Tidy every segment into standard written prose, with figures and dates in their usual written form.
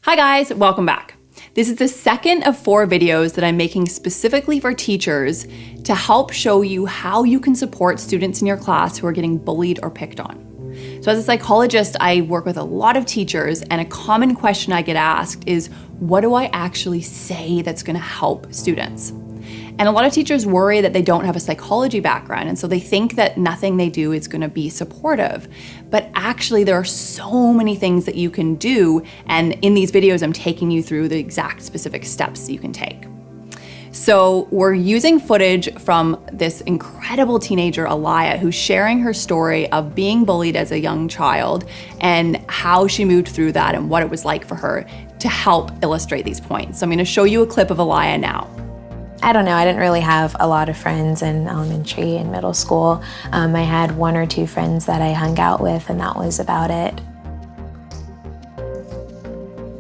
Hi guys, welcome back. This is the second of 4 videos that I'm making specifically for teachers to help show you how you can support students in your class who are getting bullied or picked on. So as a psychologist, I work with a lot of teachers, and a common question I get asked is, what do I actually say that's going to help students? And a lot of teachers worry that they don't have a psychology background, and so they think that nothing they do is going to be supportive. But actually, there are so many things that you can do, and in these videos, I'm taking you through the exact specific steps you can take. So we're using footage from this incredible teenager, Aliyah, who's sharing her story of being bullied as a young child and how she moved through that and what it was like for her to help illustrate these points. So I'm going to show you a clip of Aliyah now. I don't know, I didn't really have a lot of friends in elementary and middle school. I had 1 or 2 friends that I hung out with, and that was about it.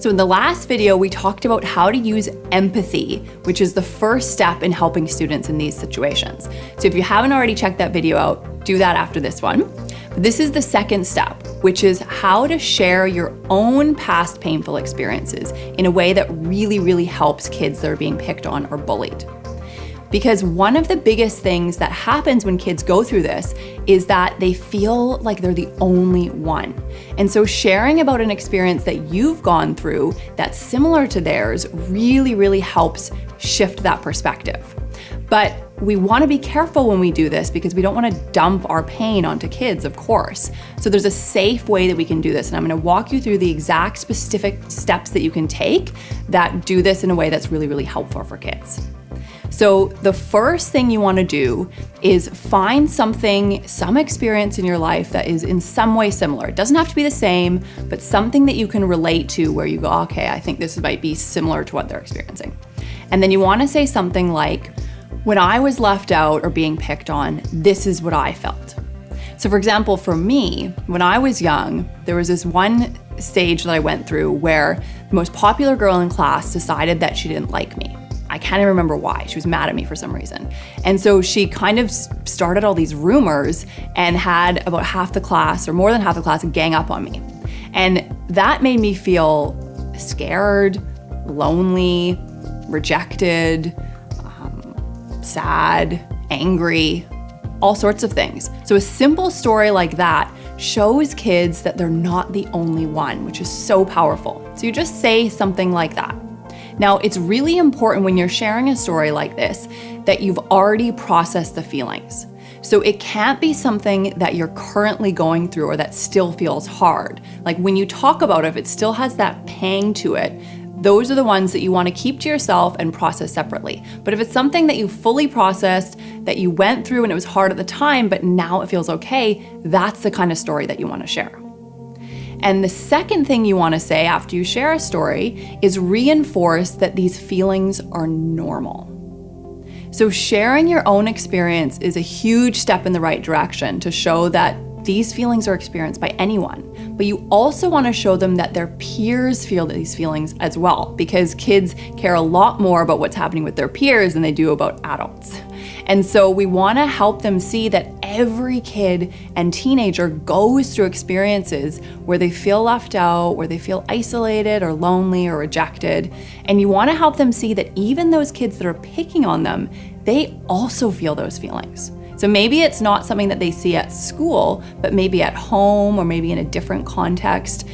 So in the last video, we talked about how to use empathy, which is the first step in helping students in these situations. So if you haven't already checked that video out, do that after this one. But this is the second step, which is how to share your own past painful experiences in a way that really helps kids that are being picked on or bullied. Because one of the biggest things that happens when kids go through this is that they feel like they're the only one. And so sharing about an experience that you've gone through that's similar to theirs really helps shift that perspective. But we want to be careful when we do this because we don't want to dump our pain onto kids, of course. So there's a safe way that we can do this, and I'm going to walk you through the exact specific steps that you can take that do this in a way that's really helpful for kids. So the first thing you want to do is find some experience in your life that is in some way similar. It doesn't have to be the same, but something that you can relate to where you go, okay, I think this might be similar to what they're experiencing. And then you want to say something like, when I was left out or being picked on, this is what I felt. So for example, for me, when I was young, there was this one stage that I went through where the most popular girl in class decided that she didn't like me. I can't even remember why. She was mad at me for some reason. And so she kind of started all these rumors and had about half the class or more than half the class gang up on me. And that made me feel scared, lonely, rejected, sad, angry, all sorts of things. So a simple story like that shows kids that they're not the only one, which is so powerful. So you just say something like that. Now, it's really important when you're sharing a story like this that you've already processed the feelings. So it can't be something that you're currently going through or that still feels hard. Like when you talk about it, if it still has that pang to it, those are the ones that you want to keep to yourself and process separately. But if it's something that you fully processed, that you went through and it was hard at the time, but now it feels okay, that's the kind of story that you want to share. And the second thing you want to say after you share a story is reinforce that these feelings are normal. So sharing your own experience is a huge step in the right direction to show that these feelings are experienced by anyone. But you also want to show them that their peers feel these feelings as well, because kids care a lot more about what's happening with their peers than they do about adults. And so we want to help them see that every kid and teenager goes through experiences where they feel left out, where they feel isolated or lonely or rejected. And you want to help them see that even those kids that are picking on them, they also feel those feelings. So maybe it's not something that they see at school, but maybe at home or maybe in a different context.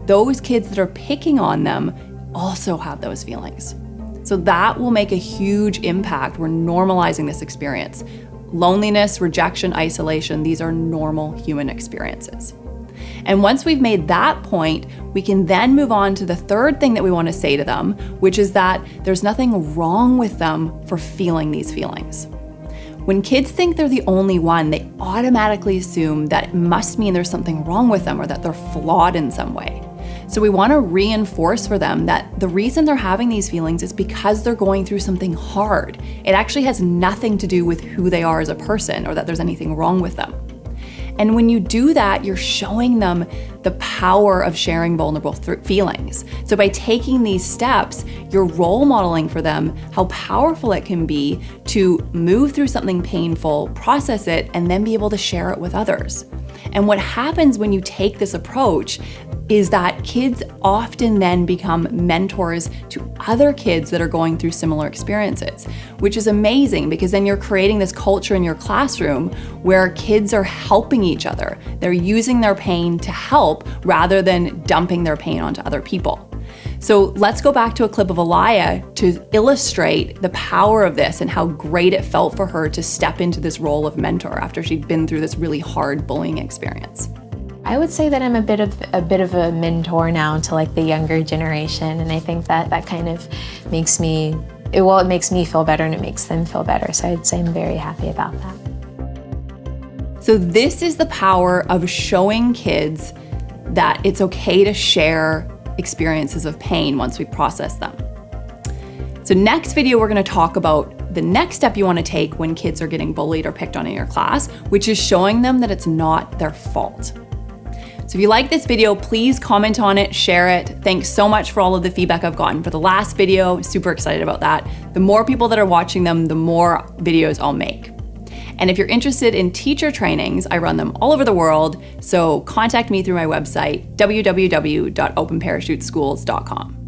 Those kids that are picking on them also have those feelings. So that will make a huge impact. We're normalizing this experience. Loneliness, rejection, isolation, these are normal human experiences. And once we've made that point, we can then move on to the third thing that we want to say to them, which is that there's nothing wrong with them for feeling these feelings. When kids think they're the only one, they automatically assume that it must mean there's something wrong with them or that they're flawed in some way. So we want to reinforce for them that the reason they're having these feelings is because they're going through something hard. It actually has nothing to do with who they are as a person or that there's anything wrong with them. And when you do that, you're showing them the power of sharing vulnerable feelings. So by taking these steps, you're role modeling for them how powerful it can be to move through something painful, process it, and then be able to share it with others. And what happens when you take this approach, is that kids often then become mentors to other kids that are going through similar experiences, which is amazing because then you're creating this culture in your classroom where kids are helping each other. They're using their pain to help rather than dumping their pain onto other people. So let's go back to a clip of Aliyah to illustrate the power of this and how great it felt for her to step into this role of mentor after she'd been through this really hard bullying experience. I would say that I'm a bit of a mentor now to like the younger generation, and I think that kind of makes me, it makes me feel better and it makes them feel better. So I'd say I'm very happy about that. So this is the power of showing kids that it's okay to share experiences of pain once we process them. So next video, we're gonna talk about the next step you wanna take when kids are getting bullied or picked on in your class, which is showing them that it's not their fault. So if you like this video, please comment on it, share it. Thanks so much for all of the feedback I've gotten for the last video. Super excited about that. The more people that are watching them, the more videos I'll make. And if you're interested in teacher trainings, I run them all over the world. So contact me through my website, www.openparachutes.schools.com.